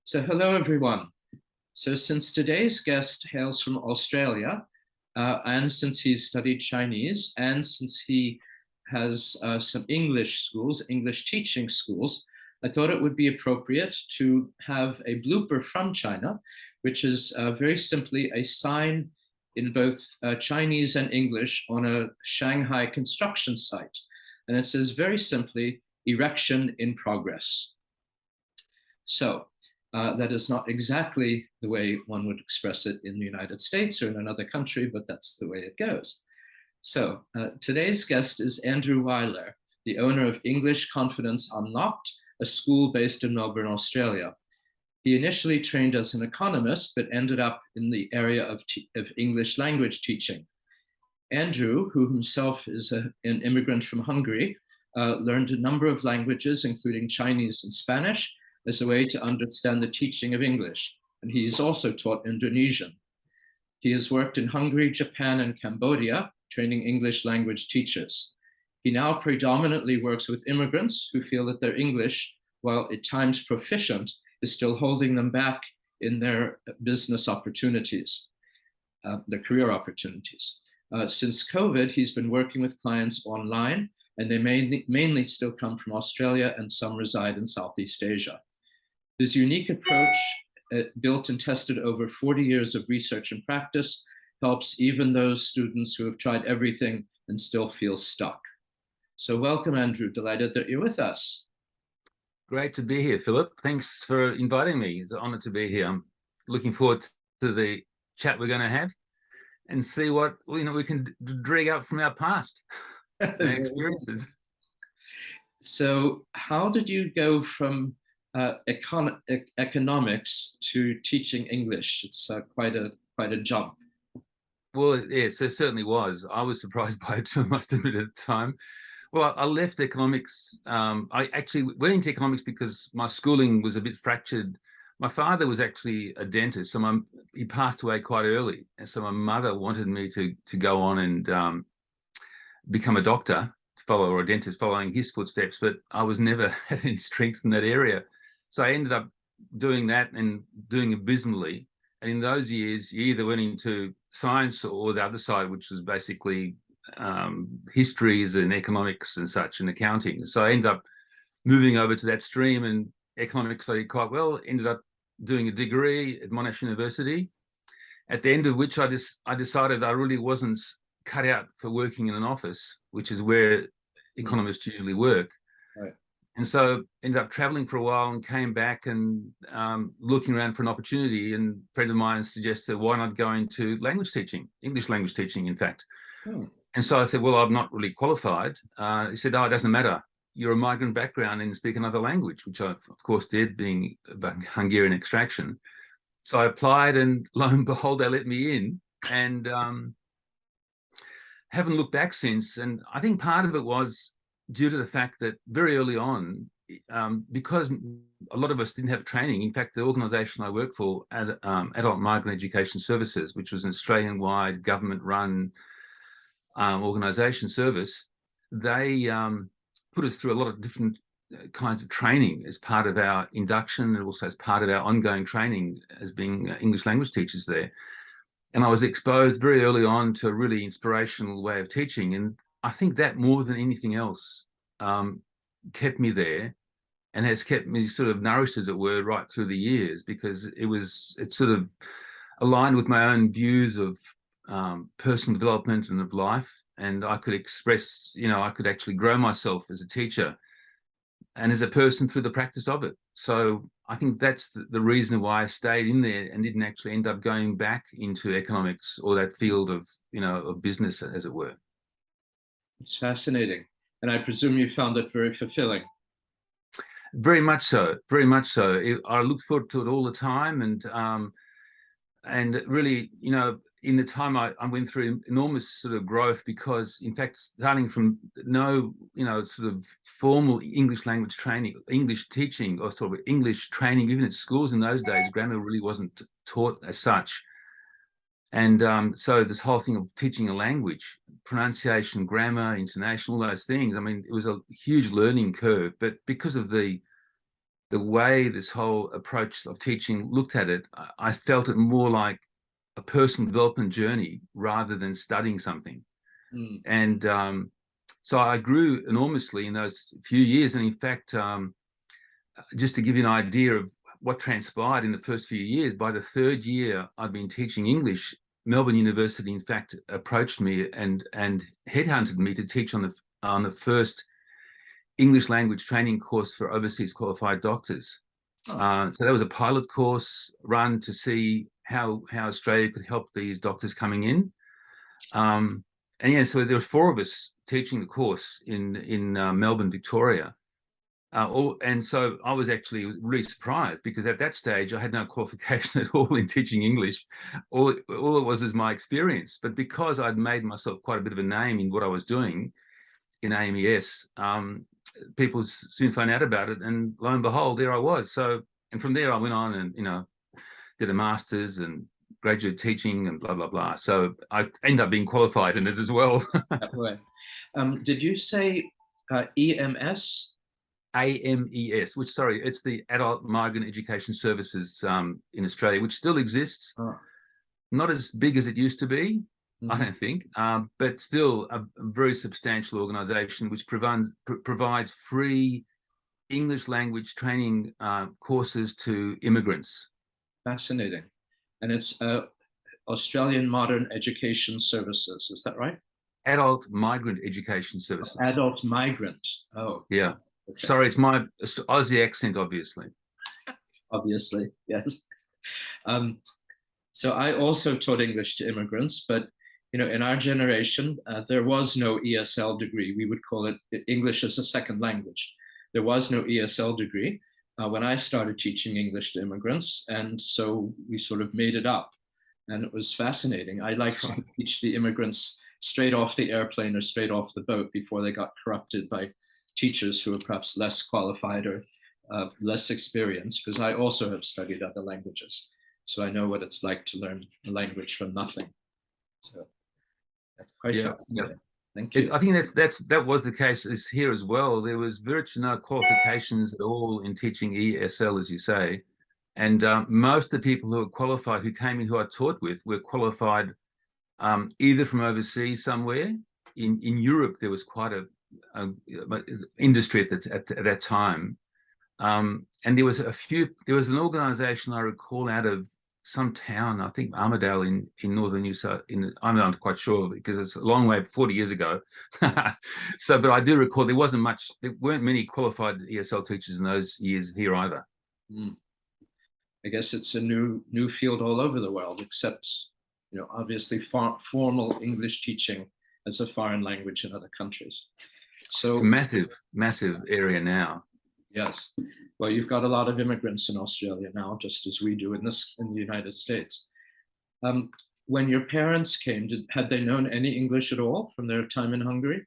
So hello, everyone. So since today's guest hails from Australia, and since he's studied Chinese, and since he has some English schools, English teaching schools, I thought it would be appropriate to have a blooper from China, which is very simply a sign in both Chinese and English on a Shanghai construction site. And it says very simply, erection in progress. So that is not exactly the way one would express it in the United States or in another country, but that's the way it goes. So today's guest is Andrew Weiler, the owner of English Confidence Unlocked, a school based in Melbourne, Australia. He initially trained as an economist, but ended up in the area of English language teaching. Andrew, who himself is an immigrant from Hungary, learned a number of languages, including Chinese and Spanish, as a way to understand the teaching of English. And he's also taught Indonesian. He has worked in Hungary, Japan, and Cambodia, training English language teachers. He now predominantly works with immigrants who feel that their English, while at times proficient, is still holding them back in their business opportunities, their career opportunities. Since COVID, he's been working with clients online, and they mainly still come from Australia, and some reside in Southeast Asia. His unique approach, built and tested over 40 years of research and practice, helps even those students who have tried everything and still feel stuck. So welcome, Andrew. Delighted that you're with us. Great to be here, Philip. Thanks for inviting me. It's an honor to be here. I'm looking forward to the chat we're going to have and see what we can drag up from our past and experiences. So how did you go from economics to teaching English? It's quite a jump. Well, yes, it certainly was. I was surprised by it too, I must admit, at the time. Well, I left economics. I actually went into economics because my schooling was a bit fractured. My father was actually a dentist, so he passed away quite early, and so my mother wanted me to go on and become a doctor, or a dentist, following his footsteps. But I was never had any strengths in that area, so I ended up doing that and doing abysmally. And in those years, you either went into science or the other side, which was basically histories and economics and such, and accounting. So I ended up moving over to that stream, and economics I did quite well. Ended up doing a degree at Monash University, at the end of which I decided I really wasn't cut out for working in an office, which is where economists usually work. Right. And so ended up traveling for a while and came back and looking around for an opportunity. And a friend of mine suggested, why not go into language teaching, English language teaching, in fact. And so I said, well, I'm not really qualified. He said, oh, it doesn't matter. You're a migrant background and speak another language, which I, of course, did, being Hungarian extraction. So I applied, and lo and behold, they let me in, and haven't looked back since. And I think part of it was due to the fact that very early on, because a lot of us didn't have training. In fact, the organisation I work for, Adult Migrant Education Services, which was an Australian-wide government-run organisation service, they put us through a lot of different kinds of training as part of our induction, and also as part of our ongoing training as being English language teachers there. And I was exposed very early on to a really inspirational way of teaching. And I think that more than anything else kept me there, and has kept me sort of nourished, as it were, right through the years, because it sort of aligned with my own views of personal development and of life. And I could express, I could actually grow myself as a teacher and as a person through the practice of it. So I think that's the reason why I stayed in there and didn't actually end up going back into economics or that field of, of business, as it were. It's fascinating. And I presume you found it very fulfilling. Very much so, very much so. I looked forward to it all the time. And really, in the time I went through enormous sort of growth, because in fact, starting from no, sort of formal English language training, English teaching, or sort of English training, even at schools in those days, grammar really wasn't taught as such. And so this whole thing of teaching a language, pronunciation, grammar, intonation, all those things, I mean, it was a huge learning curve. But because of the the way this whole approach of teaching looked at it, I felt it more like a personal development journey rather than studying something. Mm. And so I grew enormously in those few years. And in fact, just to give you an idea of what transpired in the first few years, by the third year I'd been teaching English, Melbourne University, in fact, approached me and headhunted me to teach on the first English language training course for overseas qualified doctors. Oh. So that was a pilot course run to see how Australia could help these doctors coming in. And yeah, so there were 4 of us teaching the course in Melbourne, Victoria. And so I was actually really surprised, because at that stage I had no qualification at all in teaching English. All it was my experience. But because I'd made myself quite a bit of a name in what I was doing in AMES, people soon found out about it, and lo and behold, there I was. So, and from there I went on and, did a master's and graduate teaching and blah, blah, blah. So I ended up being qualified in it as well. That way. Did you say EMS? AMES, which, sorry, it's the Adult Migrant Education Services in Australia, which still exists. Oh. Not as big as it used to be, Mm-hmm. I don't think, but still a very substantial organisation which provides free English language training courses to immigrants. Fascinating. And it's Australian Modern Education Services, is that right? Adult Migrant Education Services. Adult migrant. Oh. Yeah. Okay. Sorry, it's my Aussie accent, obviously. Obviously, yes. So I also taught English to immigrants, but in our generation, there was no ESL degree. We would call it English as a second language. There was no ESL degree when I started teaching English to immigrants, and so we sort of made it up, and it was fascinating. I like to teach the immigrants straight off the airplane or straight off the boat before they got corrupted by teachers who are perhaps less qualified or less experienced, because I also have studied other languages. So I know what it's like to learn a language from nothing. So that's quite fascinating. Yeah. Thank you. I think that was the case here as well. There was virtually no qualifications at all in teaching ESL, as you say. And most of the people who were qualified, who came in, who I taught with, were qualified either from overseas somewhere. In Europe, there was quite a industry at that time. And there was an organisation I recall out of some town, I think Armidale in northern New South. I'm not quite sure, because it's a long way, 40 years ago. So, but I do recall there weren't many qualified ESL teachers in those years here either. Mm. I guess it's a new field all over the world, except obviously formal English teaching as a foreign language in other countries. So it's a massive area now. Yes. Well, you've got a lot of immigrants in Australia now, just as we do in the United States. When your parents came, had they known any English at all from their time in Hungary?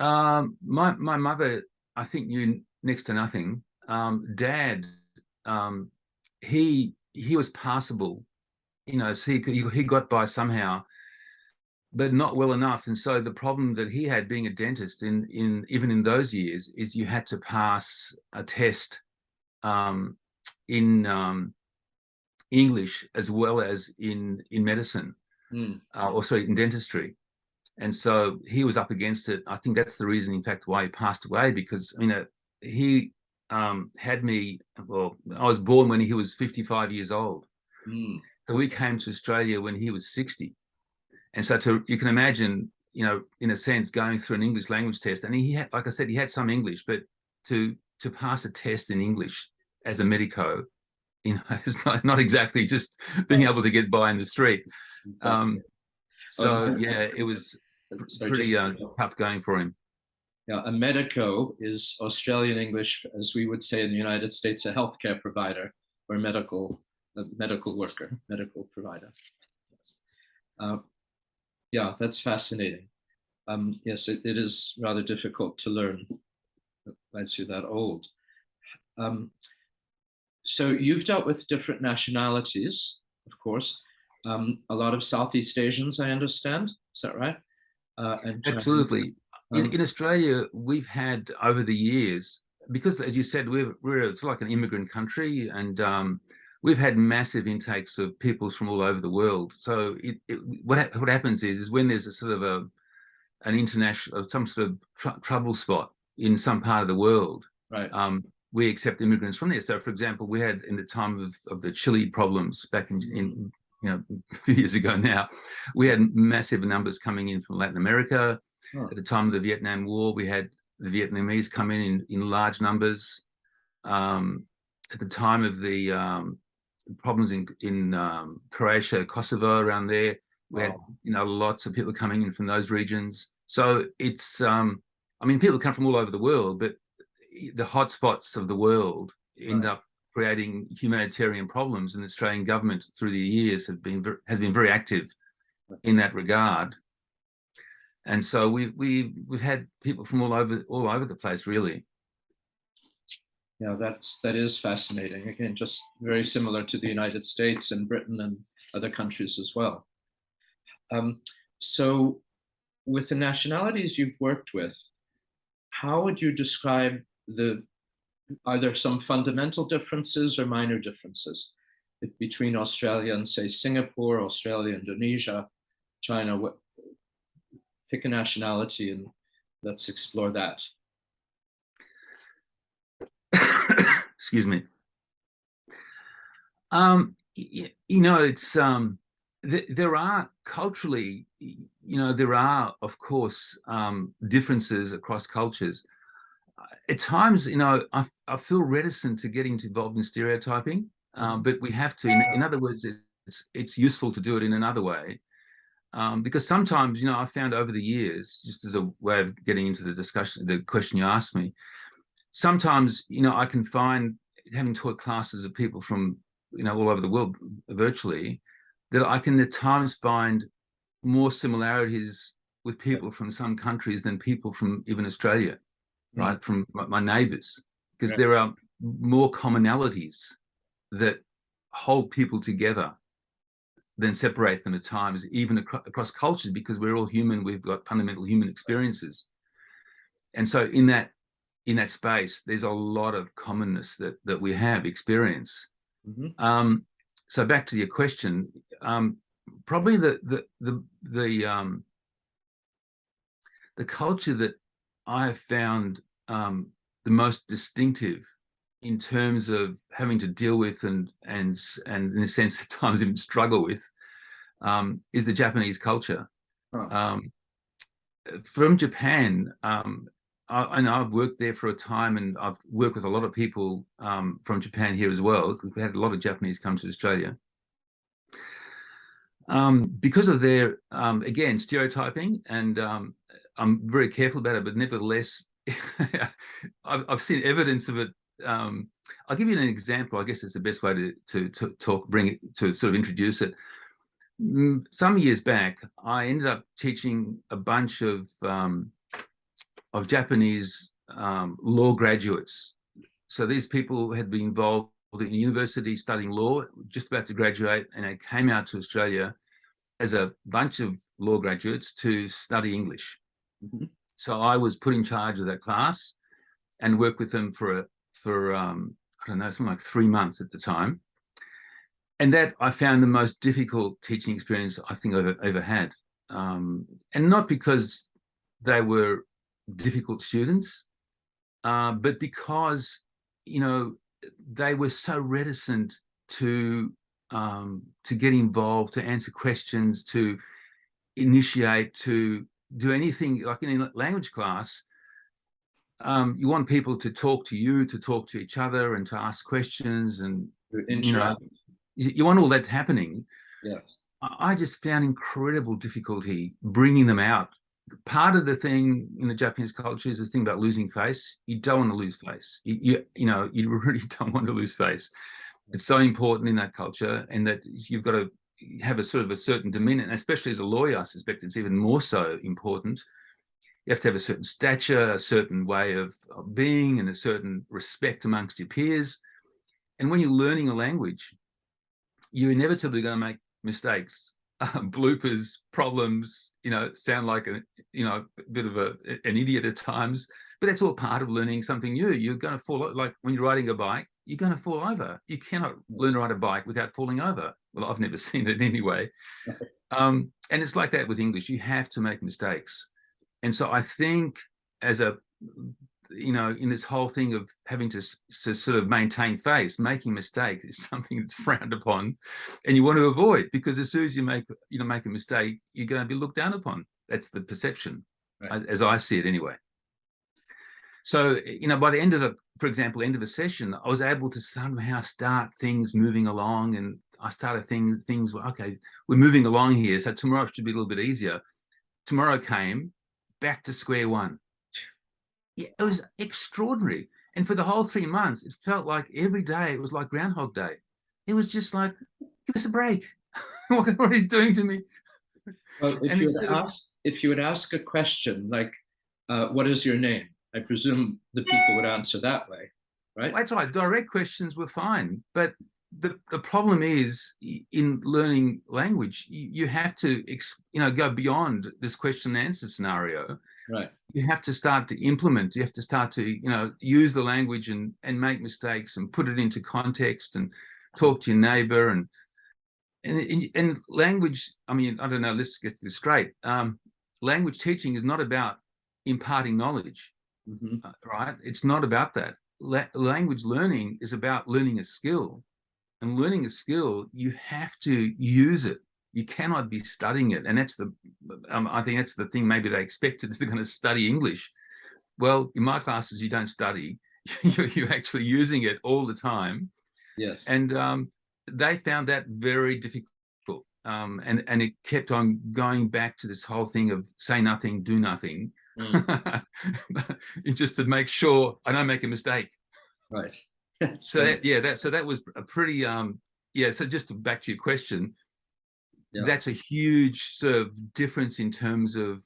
My mother, I think, knew next to nothing. Dad, he was passable, so he got by somehow, but not well enough. And so the problem that he had, being a dentist even in those years, is you had to pass a test in English as well as in medicine, also in dentistry. And so he was up against it. I think that's the reason, in fact, why he passed away, because he had me. Well, I was born when he was 55 years old. So we came to Australia when he was 60. And so you can imagine, in a sense, going through an English language test. And he had, like I said, he had some English, but to pass a test in English as a medico, it's not exactly just being able to get by in the street. Exactly. It was pretty tough going for him. Yeah, a medico is Australian English, as we would say in the United States, a healthcare provider or medical worker, medical provider. Yes. Yeah, that's fascinating. Yes, it is rather difficult to learn once you're that old. So you've dealt with different nationalities, of course. A lot of Southeast Asians, I understand. Is that right? And absolutely. In Australia, we've had, over the years, because, as you said, it's like an immigrant country, and we've had massive intakes of peoples from all over the world. So what happens is when there's a sort of an international, some sort of trouble spot in some part of the world, right. We accept immigrants from there. So, for example, we had in the time of the Chile problems back in a few years ago now, we had massive numbers coming in from Latin America. Oh. At the time of the Vietnam War, we had the Vietnamese come in large numbers. At the time of the problems in Croatia, Kosovo, around there, we had lots of people coming in from those regions. So it's people come from all over the world, but the hotspots of the world end up creating humanitarian problems, and the Australian government through the years has been very active in that regard. And so we've had people from all over the place, really. Yeah, that is fascinating. Again, just very similar to the United States and Britain and other countries as well. So with the nationalities you've worked with, how would you describe are there some fundamental differences or minor differences between Australia and, say, Singapore, Australia, Indonesia, China? Pick a nationality and let's explore that. Excuse me. It's there are culturally, there are, of course, differences across cultures. At times, I feel reticent to get involved in stereotyping, but we have to. In other words, it's useful to do it in another way, because sometimes, I found over the years, just as a way of getting into the discussion, the question you asked me, sometimes, I can find, having taught classes of people from, all over the world virtually, that I can at times find more similarities with people from some countries than people from even Australia. Right, from my neighbors, because there are more commonalities that hold people together than separate them at times, even across cultures, because we're all human. We've got fundamental human experiences, and so in that space, there's a lot of commonness that we have experience. Mm-hmm. So back to your question, probably the culture that I have found the most distinctive in terms of having to deal with and in a sense at times even struggle with is the Japanese culture. Oh. From Japan, I've worked there for a time, and I've worked with a lot of people from Japan here as well. We've had a lot of Japanese come to Australia. Because of their, again, stereotyping, and I'm very careful about it, but nevertheless, I've seen evidence of it. I'll give you an example. I guess it's the best way to bring it, to sort of introduce it. Some years back, I ended up teaching a bunch of Japanese law graduates. So these people had been involved in university studying law, just about to graduate, and they came out to Australia as a bunch of law graduates to study English. Mm-hmm. So I was put in charge of that class and worked with them for I don't know, something like 3 months at the time. And that I found the most difficult teaching experience I think I've ever had. And not because they were difficult students, but because, they were so reticent to get involved, to answer questions, to initiate, to do anything. Like in a language class, you want people to talk to you, to talk to each other, and to ask questions, and you want all that happening. Yes. I just found incredible difficulty bringing them out. Part of the thing in the Japanese culture is this thing about losing face. You don't want to lose face. You really don't want to lose face. It's so important in that culture, and that you've got to have a sort of a certain demeanor, and especially as a lawyer, I suspect it's even more so important. You have to have a certain stature, a certain way of being, and a certain respect amongst your peers. And when you're learning a language, you're inevitably going to make mistakes. bloopers, problems, sound like a bit of an idiot at times, but that's all part of learning something new. You're going to fall, like when you're riding a bike, you're going to fall over. You cannot learn to ride a bike without falling over. Well, I've never seen it anyway. And it's like that with English. You have to make mistakes. And so I think as in this whole thing of having to sort of maintain face, making mistakes is something that's frowned upon, and you want to avoid, because as soon as you make a mistake, you're going to be looked down upon. That's the perception, right, as I see it anyway. So, by the end of end of a session, I was able to somehow start things moving along, and I started things, okay, we're moving along here, so tomorrow should be a little bit easier. Tomorrow came, back to square one. Yeah, it was extraordinary. And for the whole 3 months, it felt like every day it was like Groundhog Day. It was just like, give us a break. What are you doing to me? Well, if you would ask a question like, what is your name? I presume the people would answer that way, right? That's right. Direct questions were fine. But the problem is, in learning language, you have to go beyond this question and answer scenario. Right. You have to start to implement. You have to start to use the language and make mistakes and put it into context and talk to your neighbor and language. I mean, I don't know. Let's get this straight. Language teaching is not about imparting knowledge, right? It's not about that. Language learning is about learning a skill. And learning a skill, you have to use it. You cannot be studying it. And that's I think that's the thing maybe they expected, is they're going to study English. Well, in my classes, you don't study. You're actually using it all the time. Yes. And they found that very difficult. And it kept on going back to this whole thing of say nothing, do nothing. Just to make sure I don't make a mistake. Right. So that was a pretty so just back to your question, that's a huge sort of difference in terms of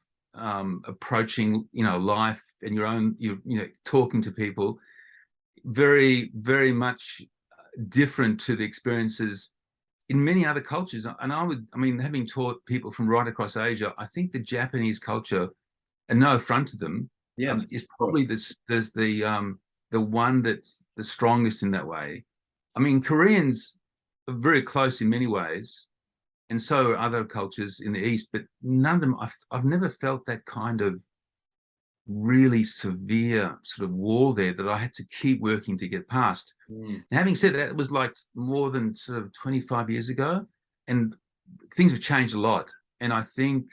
approaching life and your own talking to people. Very, very much different to the experiences in many other cultures. And having taught people from right across Asia, I think the Japanese culture, and no affront to them, is probably the one that's the strongest in that way. I mean, Koreans are very close in many ways, and so are other cultures in the East, but none of them, I've never felt that kind of really severe sort of wall there that I had to keep working to get past. Now, having said that, it was like more than sort of 25 years ago, and things have changed a lot. And I think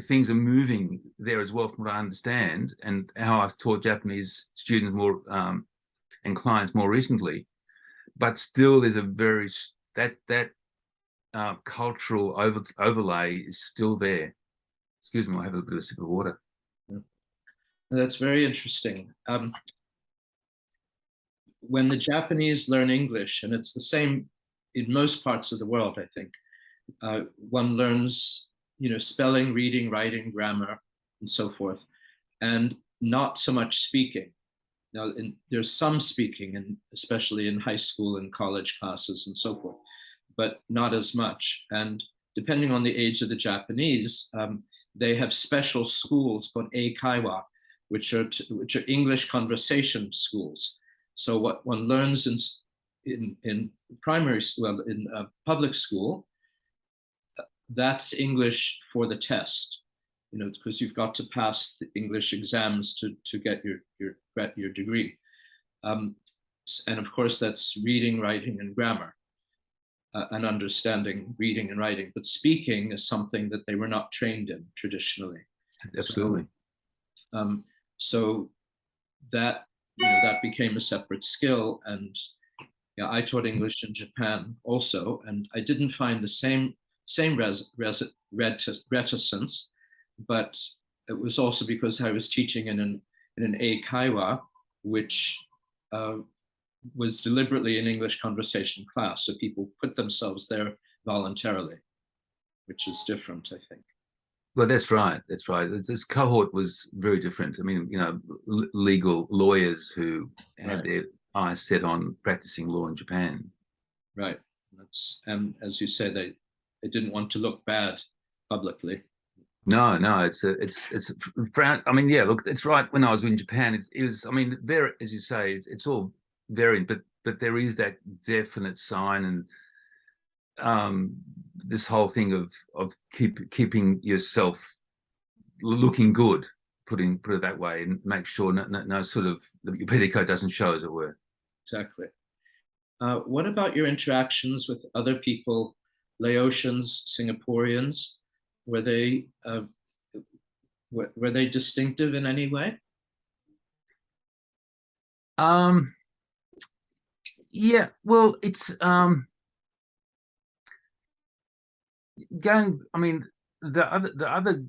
things are moving there as well, from what I understand, and how I've taught Japanese students more and clients more recently. But still, there's a very that cultural overlay is still there. Excuse me, I'll have a bit of a sip of water. That's very interesting. When the Japanese learn English, and it's the same in most parts of the world, I think, one learns spelling, reading, writing, grammar, and so forth, and not so much speaking. Now, there's some speaking, and especially in high school and college classes and so forth, but not as much. And depending on the age of the Japanese, they have special schools called eikaiwa, which are English conversation schools. So what one learns in primary, in public school, that's English for the test, because you've got to pass the English exams to get your degree. And of course, that's reading, writing, and grammar, and understanding reading and writing. But speaking is something that they were not trained in traditionally. Absolutely. So that that became a separate skill. And I taught English in Japan also, and I didn't find the same reticence, but it was also because I was teaching in an eikaiwa, which was deliberately an English conversation class. So people put themselves there voluntarily, which is different, I think. Well, that's right. That's right. This cohort was very different. I mean, legal lawyers who had their eyes set on practicing law in Japan. Right. And as you say, they didn't want to look bad publicly. No, no, it's frown. I mean, yeah, look, it's right. When I was in Japan, it was. I mean, there, as you say, it's all variant, but there is that definite sign, and this whole thing of keeping yourself looking good, put it that way, and make sure no sort of your petticoat doesn't show, as it were. Exactly. What about your interactions with other people, Laotians, Singaporeans? Were they were they distinctive in any way? Um, yeah, well, it's going. I mean, the other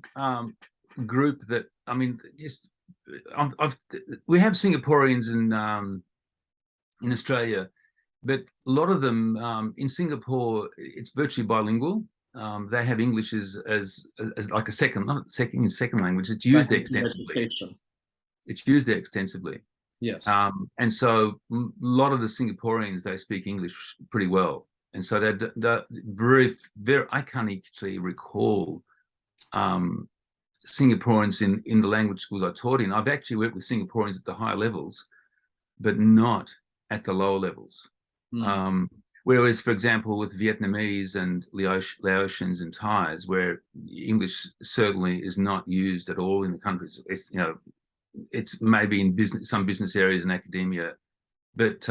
group that I mean, just we have Singaporeans in Australia, but a lot of them in Singapore, it's virtually bilingual. They have English as like a second, not second language. It's used there extensively. Education. It's used there extensively. Yes. And so a lot of the Singaporeans, they speak English pretty well. And so they're very, very, I can't actually recall Singaporeans in the language schools I taught in. I've actually worked with Singaporeans at the higher levels, but not at the lower levels. Whereas, for example, with Vietnamese and Laotians and Thais, where English certainly is not used at all in the countries, it's, you know, it's maybe in business, some business areas and academia, but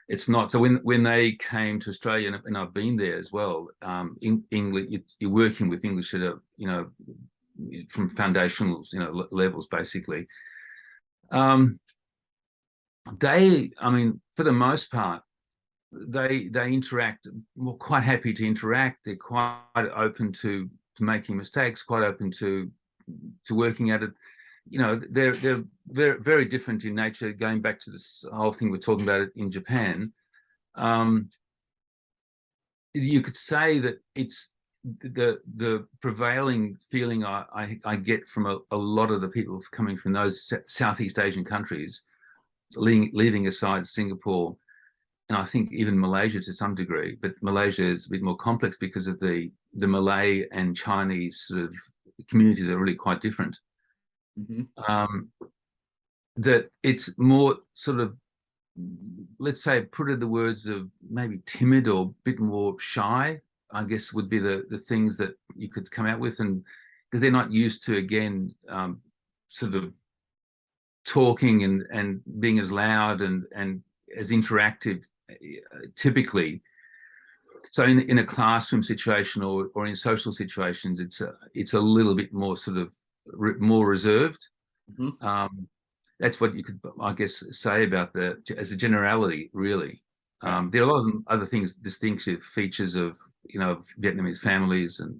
it's not. So when they came to Australia, and I've been there as well, in English, you're working with English at a, you know, from foundational, you know, levels basically. They, I mean, for the most part, they interact. Well, quite happy to interact. They're quite open to making mistakes. Quite open to working at it. You know, they're very, very different in nature. Going back to this whole thing we're talking about in Japan, you could say that it's the prevailing feeling I get from a lot of the people coming from those Southeast Asian countries, leaving aside Singapore, and I think even Malaysia to some degree, but Malaysia is a bit more complex because of the Malay and Chinese sort of communities are really quite different. That it's more sort of, let's say, put it in the words of maybe timid or a bit more shy, I guess would be the things that you could come out with, and because they're not used to, again, sort of talking and being as loud and as interactive typically. So in a classroom situation or in social situations, it's a little bit more sort of more reserved. That's what you could, I guess, say about as a generality, really. There are a lot of other things, distinctive features of, you know, Vietnamese families and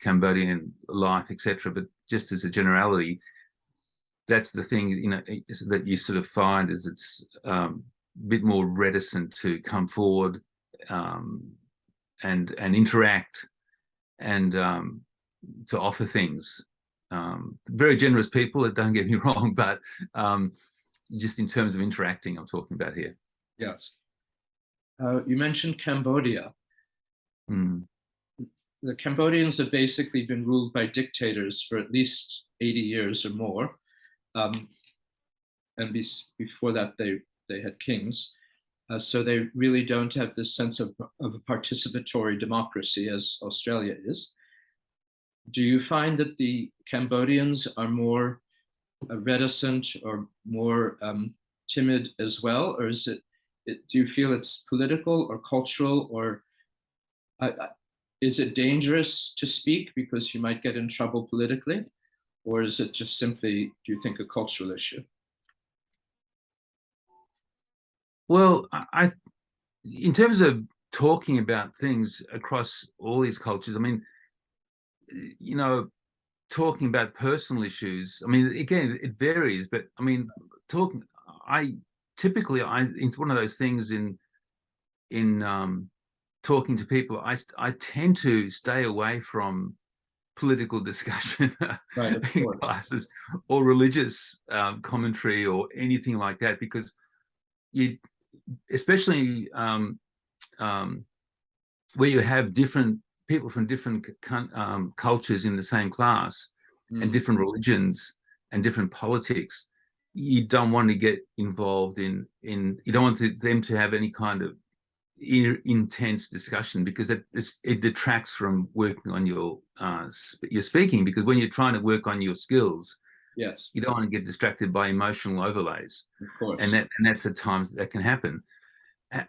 Cambodian life, etc. But just as a generality, that's the thing, you know, that you sort of find is it's a bit more reticent to come forward and interact and to offer things. Very generous people, don't get me wrong, but just in terms of interacting, I'm talking about here. Yes. You mentioned Cambodia. The Cambodians have basically been ruled by dictators for at least 80 years or more. And before that, they had kings. So they really don't have this sense of a participatory democracy as Australia is. Do you find that the Cambodians are more reticent or more timid as well? Or is do you feel it's political or cultural, or is it dangerous to speak because you might get in trouble politically? Or is it just simply, do you think, a cultural issue? Well, in terms of talking about things across all these cultures, I mean, you know, talking about personal issues, I mean, again, it varies, but I mean, it's one of those things in talking to people, I tend to stay away from political discussion in classes or religious commentary or anything like that, because especially where you have different people from different cultures in the same class and different religions and different politics, you don't want to get involved in you don't want them to have any kind of intense discussion, because it detracts from working on your speaking, because when you're trying to work on your skills, yes, you don't want to get distracted by emotional overlays, of course. and that's at times that can happen.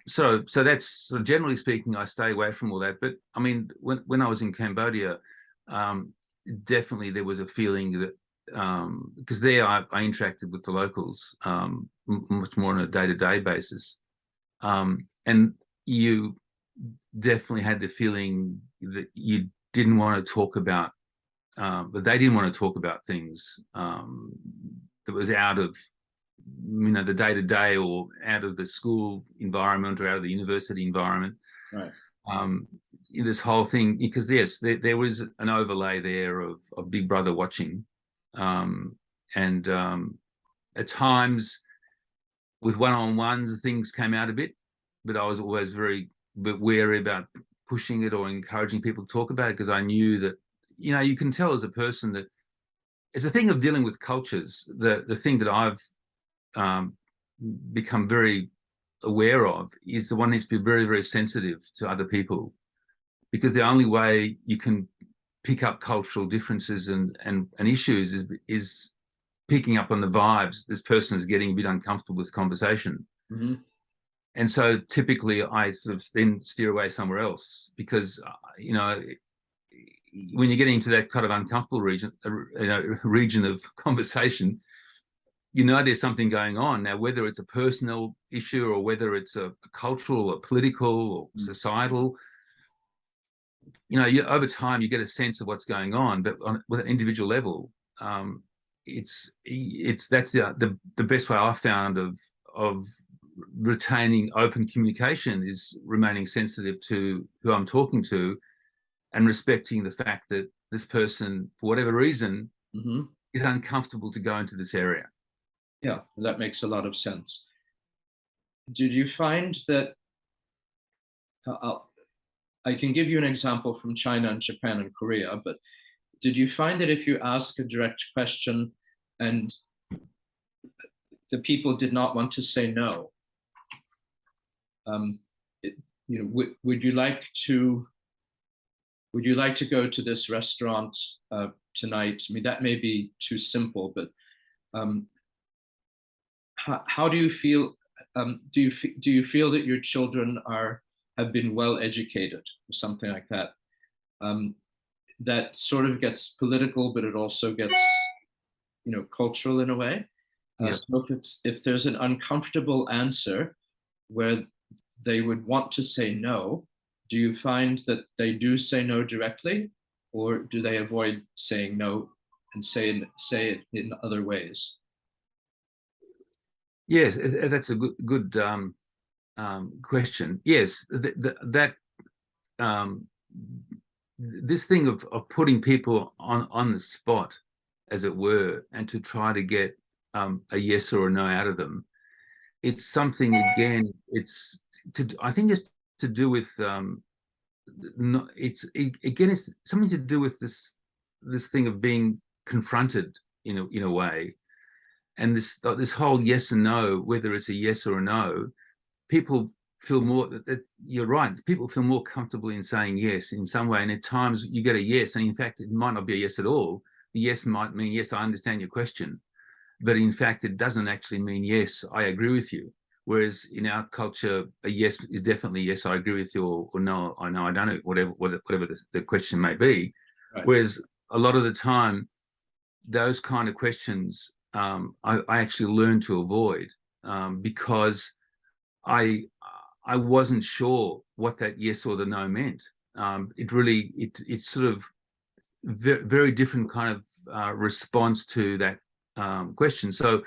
So that's, so generally speaking, I stay away from all that. But I mean, when I was in Cambodia, definitely there was a feeling that, because there I interacted with the locals much more on a day-to-day basis, and you definitely had the feeling that you didn't want to talk about, but they didn't want to talk about things that was out of, you know, the day-to-day, or out of the school environment, or out of the university environment. Right. This whole thing, because yes, there was an overlay there of Big Brother watching, and at times with one-on-ones things came out a bit, but I was always very wary about pushing it or encouraging people to talk about it, because I knew that, you know, you can tell as a person that it's a thing of dealing with cultures. The thing that I've become very aware of is the one needs to be very, very sensitive to other people, because the only way you can pick up cultural differences and issues is picking up on the vibes. This person is getting a bit uncomfortable with conversation. Mm-hmm. And so typically I sort of then steer away somewhere else, because, you know, when you're getting into that kind of uncomfortable region of conversation, you know there's something going on. Now, whether it's a personal issue or whether it's a cultural or political or societal, you know, over time you get a sense of what's going on. But with an individual level, it's that's the best way I've found of retaining open communication, is remaining sensitive to who I'm talking to, and respecting the fact that this person, for whatever reason, is uncomfortable to go into this area. Yeah, that makes a lot of sense. Did you find that, I can give you an example from China and Japan and Korea, but did you find that if you ask a direct question and the people did not want to say no, you know, would you like to go to this restaurant tonight? I mean, that may be too simple, but how do you feel? Do you feel that your children have been well educated, or something like that? That sort of gets political, but it also gets, you know, cultural in a way. Yep. So if there's an uncomfortable answer where they would want to say no, do you find that they do say no directly, or do they avoid saying no and say it in other ways? Yes, that's a good question. Yes, this thing of putting people on the spot, as it were, and to try to get a yes or a no out of them, it's something, again, I think it's to do with it's something to do with this thing of being confronted in a way, and this whole yes and no, whether it's a yes or a no, people feel more that you're right. People feel more comfortable in saying yes in some way, and at times you get a yes, and in fact it might not be a yes at all. The yes might mean, yes, I understand your question, but in fact it doesn't actually mean, yes, I agree with you. Whereas in our culture, a yes is definitely yes, I agree with you, or no, I know I don't, whatever the question may be. Right. Whereas a lot of the time, those kind of questions I actually learned to avoid, because I wasn't sure what that yes or the no meant. It's sort of very, very different kind of response to that question. So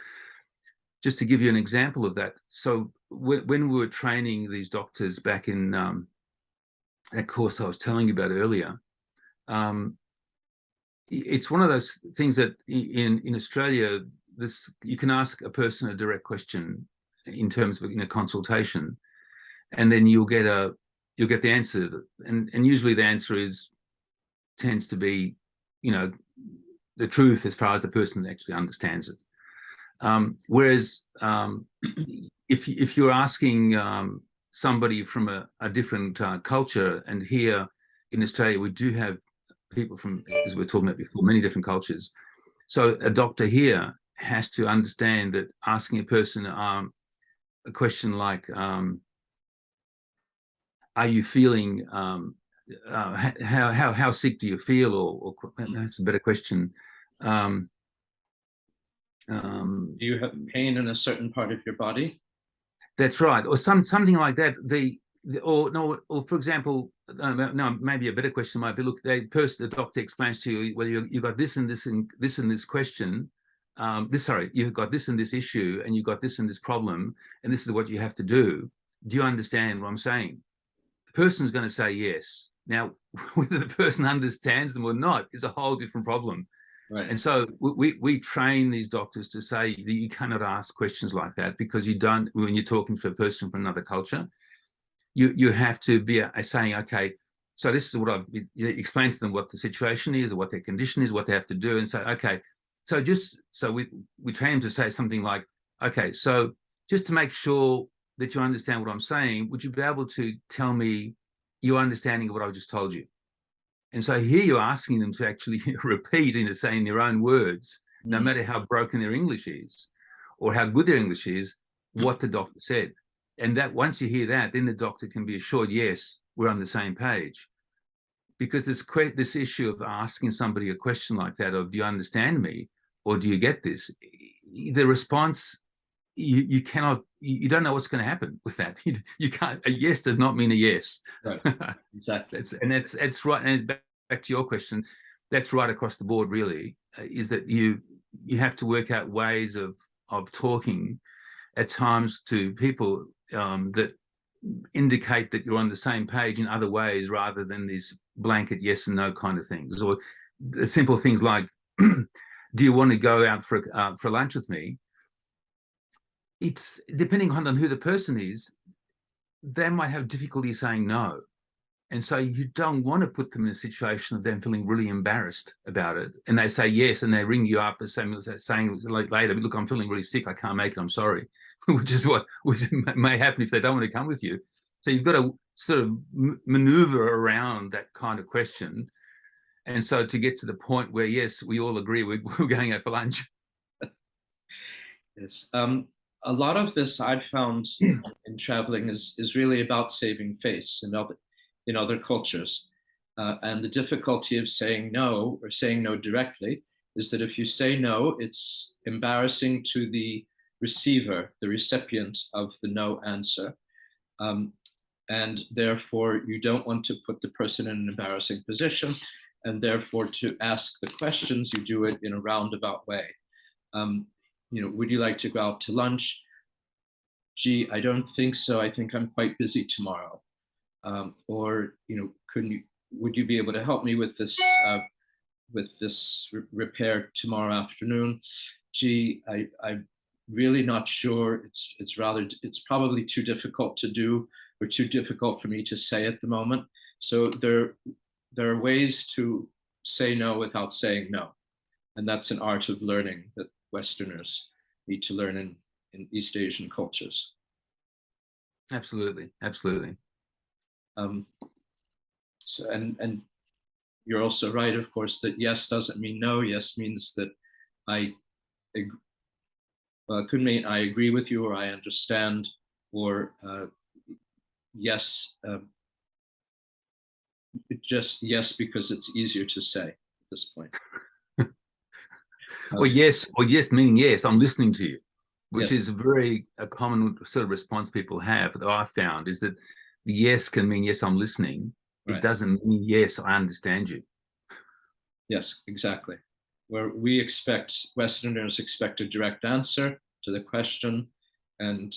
just to give you an example of that, so when we were training these doctors back in that course I was telling you about earlier, it's one of those things that in Australia, you can ask a person a direct question in terms of, consultation, and then you'll get you'll get the answer, and usually the answer tends to be, the truth as far as the person actually understands it. Whereas if you're asking somebody from a different culture, and here in Australia we do have people from, as we were talking about before, many different cultures. So a doctor here has to understand that asking a person a question like, are you feeling, how sick do you feel, or that's a better question. Do you have pain in a certain part of your body? That's right, or something like that. Or for example, no, maybe a better question might be: look, the doctor explains to you, well, you got this and this and this and this question. You've got this and this issue, and you've got this and this problem, and this is what you have to do. Do you understand what I'm saying? The person's going to say yes. Now, whether the person understands them or not is a whole different problem. Right. And so we train these doctors to say that you cannot ask questions like that, because you don't, when you're talking to a person from another culture, you have to be saying, okay, so this is what I've explained to them, what the situation is, or what their condition is, what they have to do, and say, okay, so we train them to say something like, okay, so just to make sure that you understand what I'm saying, would you be able to tell me your understanding of what I just told you? And so here you're asking them to actually repeat in their own words, no matter how broken their English is or how good their English is, what the doctor said. And that once you hear that, then the doctor can be assured, yes, we're on the same page. Because this issue of asking somebody a question like that, of do you understand me, or do you get this? The response, you don't know what's going to happen with that. You can't. A yes does not mean a yes. Right. Exactly. That's right. And back to your question, that's right across the board. Really, is that you have to work out ways of talking at times to people that indicate that you're on the same page in other ways, rather than these blanket yes and no kind of things, or simple things like, do you want to go out for lunch with me? It's depending on who the person is, they might have difficulty saying no. And so you don't want to put them in a situation of them feeling really embarrassed about it. And they say yes, and they ring you up saying like later, look, I'm feeling really sick, I can't make it, I'm sorry, which may happen if they don't want to come with you. So you've got to sort of maneuver around that kind of question. And so to get to the point where, yes, we all agree we're going out for lunch. Yes. A lot of this I've found in traveling is really about saving face in other cultures. And the difficulty of saying no, or saying no directly, is that if you say no, it's embarrassing to the receiver, the recipient of the no answer. And therefore, you don't want to put the person in an embarrassing position. And therefore, to ask the questions, you do it in a roundabout way. Would you like to go out to lunch? Gee, I don't think so. I think I'm quite busy tomorrow. Or, would you be able to help me with this repair tomorrow afternoon? Gee, I'm really not sure. It's probably too difficult to do, or too difficult for me to say at the moment. So there are ways to say no without saying no. And that's an art of learning that Westerners need to learn in East Asian cultures. Absolutely. So and you're also right, of course, that yes doesn't mean no. Yes means that it could mean I agree with you, or I understand, or yes, just yes because it's easier to say at this point. Or yes meaning yes, I'm listening to you, which yes. is a common sort of response people have, that I've found, is that the yes can mean yes, I'm listening. It Right. doesn't mean yes, I understand you. Yes, exactly. Where Westerners expect a direct answer to the question, and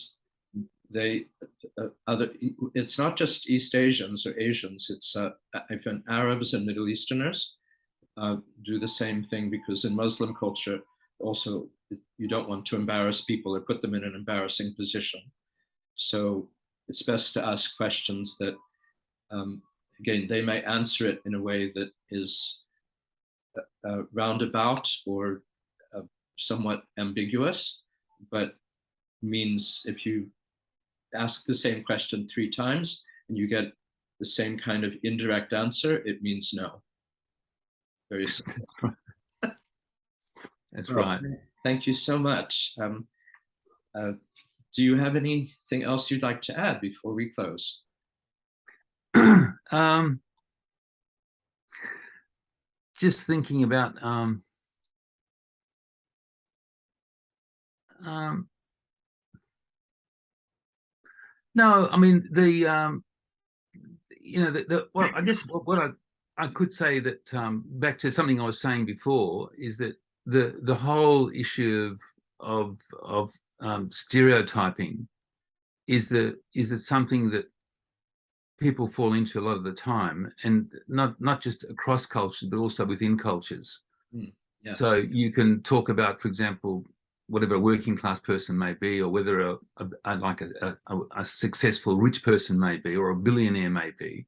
it's not just East Asians or Asians, it's even Arabs and Middle Easterners do the same thing, because in Muslim culture also, you don't want to embarrass people or put them in an embarrassing position. So it's best to ask questions that Again, they may answer it in a way that is roundabout or somewhat ambiguous, but means if you ask the same question 3 times and you get the same kind of indirect answer, it means no. Very simple. That's well, right. Thank you so much. Do you have anything else you'd like to add before we close? Just thinking about no, I mean well, I guess what I could say that back to something I was saying before is that the whole issue of stereotyping is something that people fall into a lot of the time, and not just across cultures but also within cultures. Yeah. So you can talk about, for example, whatever a working class person may be, or whether a successful rich person may be, or a billionaire may be,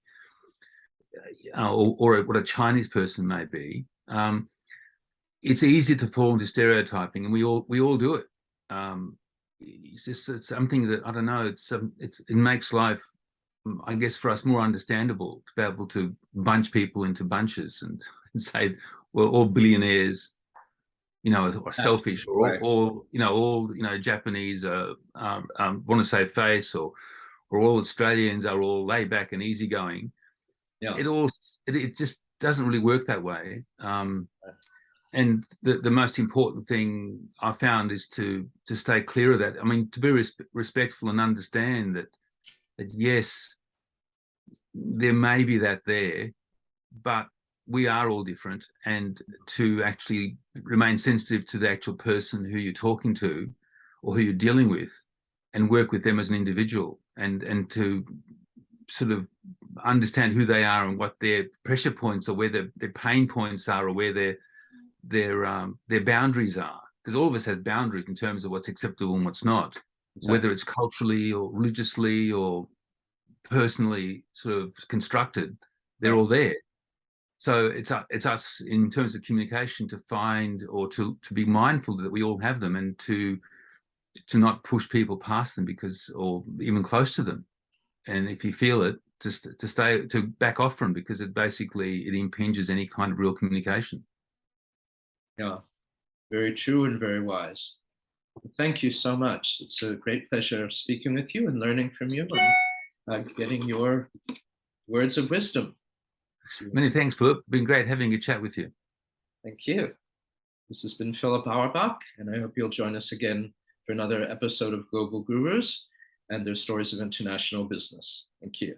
or what a Chinese person may be. It's easy to fall into stereotyping, and we all do it. It's something that, I don't know, it makes life, I guess, for us more understandable to be able to bunch people into bunches and say, well, all billionaires, are selfish, or all Japanese want to save face, or all Australians are all laid back and easygoing. Yeah. It just doesn't really work that way. And the most important thing I found is to stay clear of that. I mean, to be respectful and understand that yes, there may be that there, but we are all different, and to actually remain sensitive to the actual person who you're talking to or who you're dealing with, and work with them as an individual, and to sort of understand who they are and what their pressure points, or where their pain points are, or where their boundaries are, because all of us have boundaries in terms of what's acceptable and what's not. Exactly. Whether it's culturally or religiously or personally sort of constructed, they're all there. So it's us in terms of communication to find, or to be mindful that we all have them, and to not push people past them, or even close to them. And if you feel it, to back off from, because it impinges any kind of real communication. Yeah, very true and very wise. Thank you so much. It's a great pleasure speaking with you and learning from you, and getting your words of wisdom. Many thanks, Philip. Been great having a chat with you. Thank you. This has been Philip Auerbach, and I hope you'll join us again for another episode of Global Gurus and their stories of international business. Thank you.